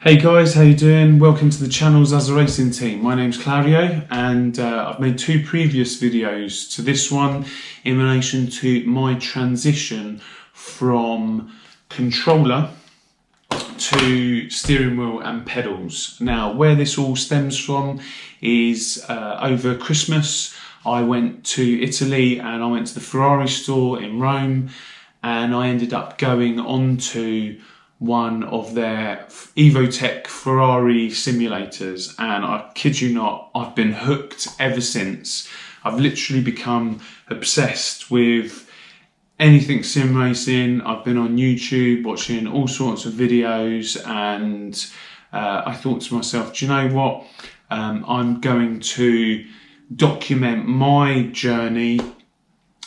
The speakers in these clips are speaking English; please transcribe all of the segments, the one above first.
Hey guys, how you doing? Welcome to the channel ZAZZA Racing Team. My name's Claudio and I've made two previous videos to this one in relation to my transition from controller to steering wheel and pedals. Now, where this all stems from is over Christmas I went to Italy and I went to the Ferrari store in Rome, and I ended up going onto one of their Evotech Ferrari simulators, and I kid you not, I've been hooked ever since. I've literally become obsessed with anything sim racing. I've been on YouTube watching all sorts of videos, and I thought to myself, do you know what, I'm going to document my journey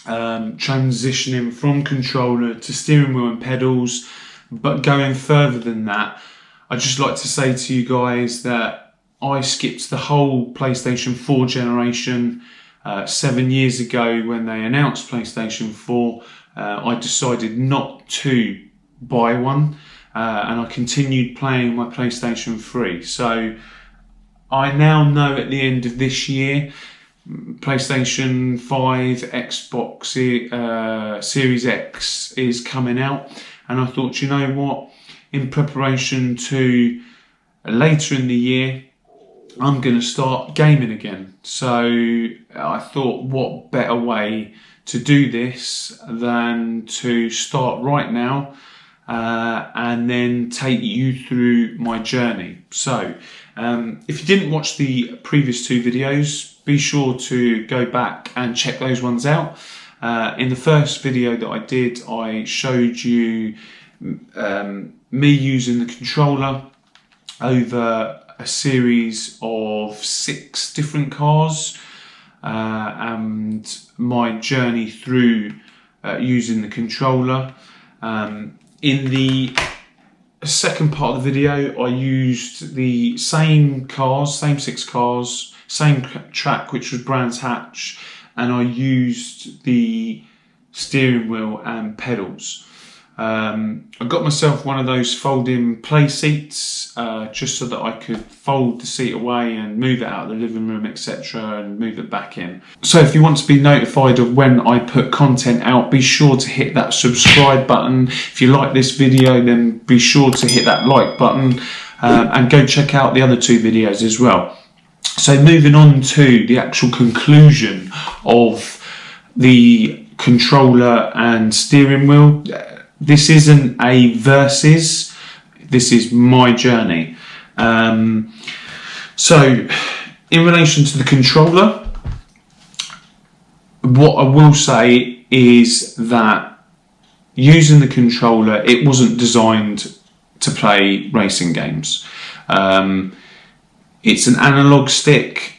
transitioning from controller to steering wheel and pedals. But going further than that, I'd just like to say to you guys that I skipped the whole PlayStation 4 generation. 7 years ago when they announced PlayStation 4, I decided not to buy one, and I continued playing my PlayStation 3. So I now know at the end of this year, PlayStation 5, Xbox Series X is coming out. And I thought, you know what, in preparation to later in the year, I'm going to start gaming again. So I thought, what better way to do this than to start right now and then take you through my journey. So if you didn't watch the previous two videos, be sure to go back and check those ones out. In the first video that I did, I showed you me using the controller over a series of 6 different cars and my journey through using the controller. In the second part of the video, I used the same cars, same 6 cars, same track, which was Brands Hatch, and I used the steering wheel and pedals. I got myself one of those folding play seats just so that I could fold the seat away and move it out of the living room, etc., and move it back in. So if you want to be notified of when I put content out, be sure to hit that subscribe button. If you like this video, then be sure to hit that like button and go check out the other 2 videos as well. So moving on to the actual conclusion of the controller and steering wheel, this isn't a versus, this is my journey. So in relation to the controller, what I will say is that using the controller, it wasn't designed to play racing games. It's an analog stick.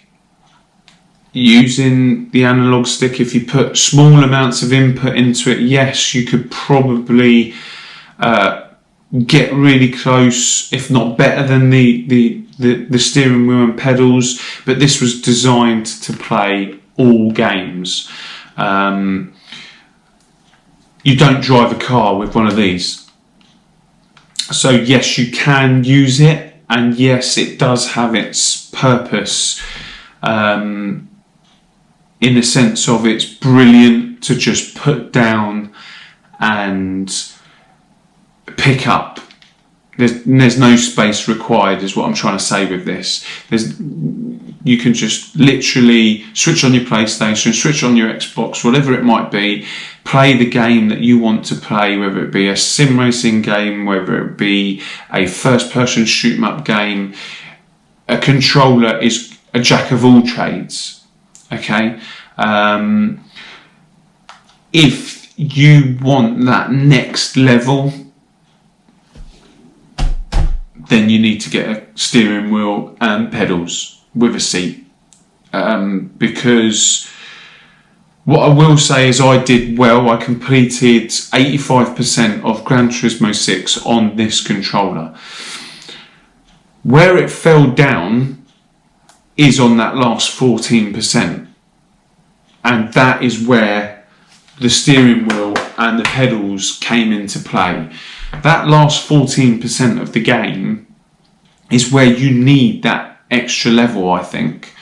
Using the analog stick, if you put small amounts of input into it, yes, you could probably get really close, if not better than the steering wheel and pedals, but this was designed to play all games. You don't drive a car with one of these. So yes, you can use it, and yes, it does have its purpose in the sense of it's brilliant to just put down and pick up. There's no space required, is what I'm trying to say with this. You can just literally switch on your PlayStation, switch on your Xbox, whatever it might be, play the game that you want to play, whether it be a sim racing game, whether it be a first-person shoot-'em-up game. A controller is a jack of all trades. Okay, if you want that next level, then you need to get a steering wheel and pedals with a seat, because what I will say is I did well. I completed 85% of Gran Turismo 6 on this controller. Where it fell down is on that last 14%, and that is where the steering wheel and the pedals came into play. That last 14% of the game is where you need that extra level, I think,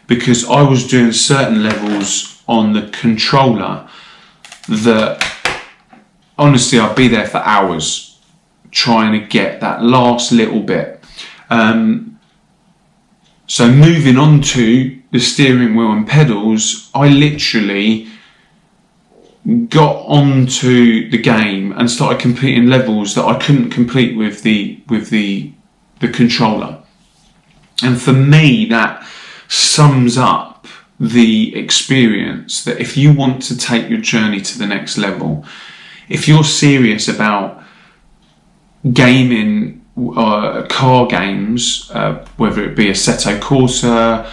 because I was doing certain levels on the controller that honestly I'd be there for hours trying to get that last little bit. So moving on to the steering wheel and pedals, I literally got onto the game and started completing levels that I couldn't complete with the controller. And for me, that sums up the experience, that if you want to take your journey to the next level, if you're serious about gaming car games, whether it be Assetto Corsa,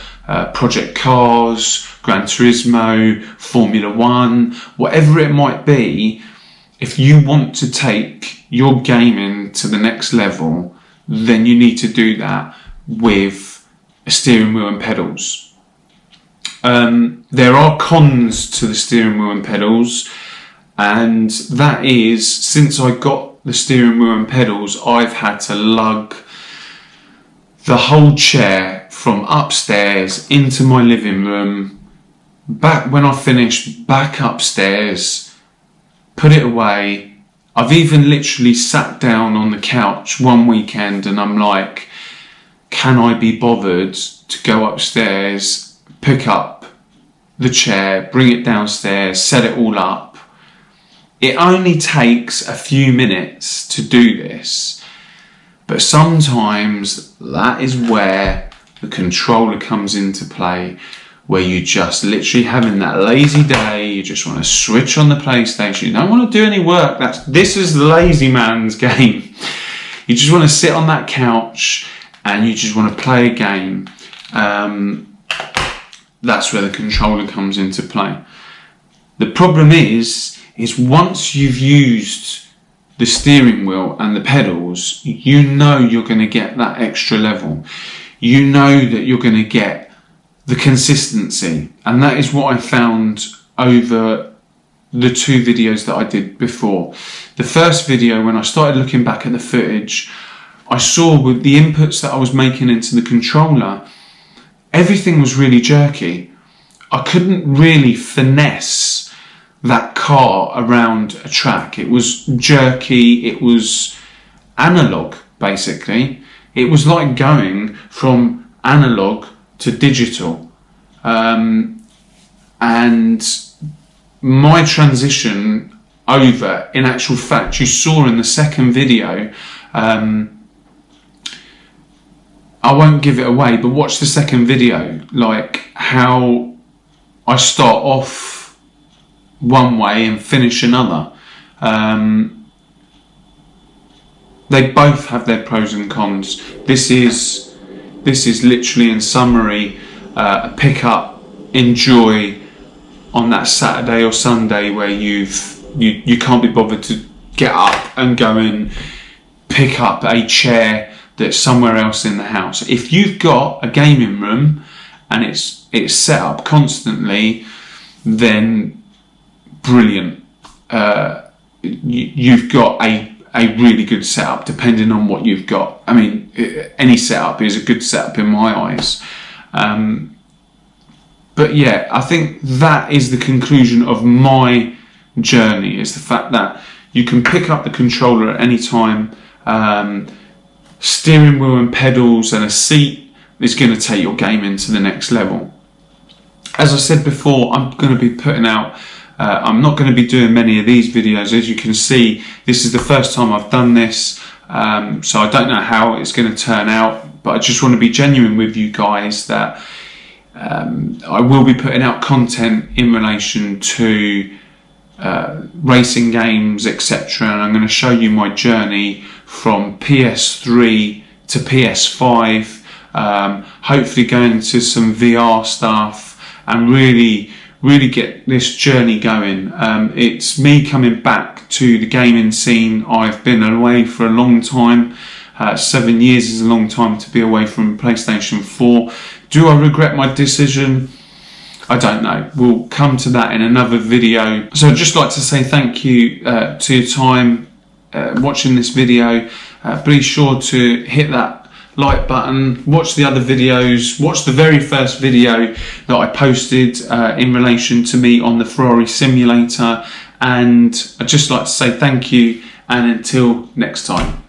Project Cars, Gran Turismo, Formula One, whatever it might be, if you want to take your gaming to the next level, then you need to do that with a steering wheel and pedals. There are cons to the steering wheel and pedals, and that is, since I got the steering wheel and pedals, I've had to lug the whole chair from upstairs into my living room, back when I finished, back upstairs, put it away. I've even literally sat down on the couch one weekend and I'm like, can I be bothered to go upstairs, pick up the chair, bring it downstairs, set it all up? It only takes a few minutes to do this, but sometimes that is where the controller comes into play, where you just literally having that lazy day, you just want to switch on the PlayStation, you don't want to do any work. This is the lazy man's game. You just want to sit on that couch and you just want to play a game. That's where the controller comes into play. The problem is once you've used the steering wheel and the pedals, you know you're going to get that extra level. You know that you're going to get the consistency. And that is what I found over the two videos that I did before. The first video, when I started looking back at the footage, I saw with the inputs that I was making into the controller, everything was really jerky. I couldn't really finesse that car around a track. It was jerky, it was analog basically. It was like going from analog to digital. And my transition over, in actual fact, you saw in the second video, I won't give it away, but watch the second video, like how I start off one way and finish another. They both have their pros and cons. This is literally, in summary, a pick up, enjoy on that Saturday or Sunday where you can't be bothered to get up and go and pick up a chair that's somewhere else in the house. If you've got a gaming room and it's set up constantly, then brilliant. You've got a really good setup, depending on what you've got. I mean, any setup is a good setup in my eyes. But yeah, I think that is the conclusion of my journey, is the fact that you can pick up the controller at any time. Steering wheel and pedals and a seat is going to take your game into the next level. As I said before, I'm going to be putting out, I'm not going to be doing many of these videos. As you can see, this is the first time I've done this, so I don't know how it's going to turn out, but I just want to be genuine with you guys that I will be putting out content in relation to racing games, etc., and I'm going to show you my journey from PS3 to PS5, hopefully going into some VR stuff and really get this journey going. It's me coming back to the gaming scene. I've been away for a long time. 7 years is a long time to be away from PlayStation 4. Do I regret my decision? I don't know. We'll come to that in another video. So I'd just like to say thank you to your time watching this video. Be sure to hit that like button, watch the other videos, watch the very first video that I posted in relation to me on the Ferrari simulator, and I'd just like to say thank you, and until next time.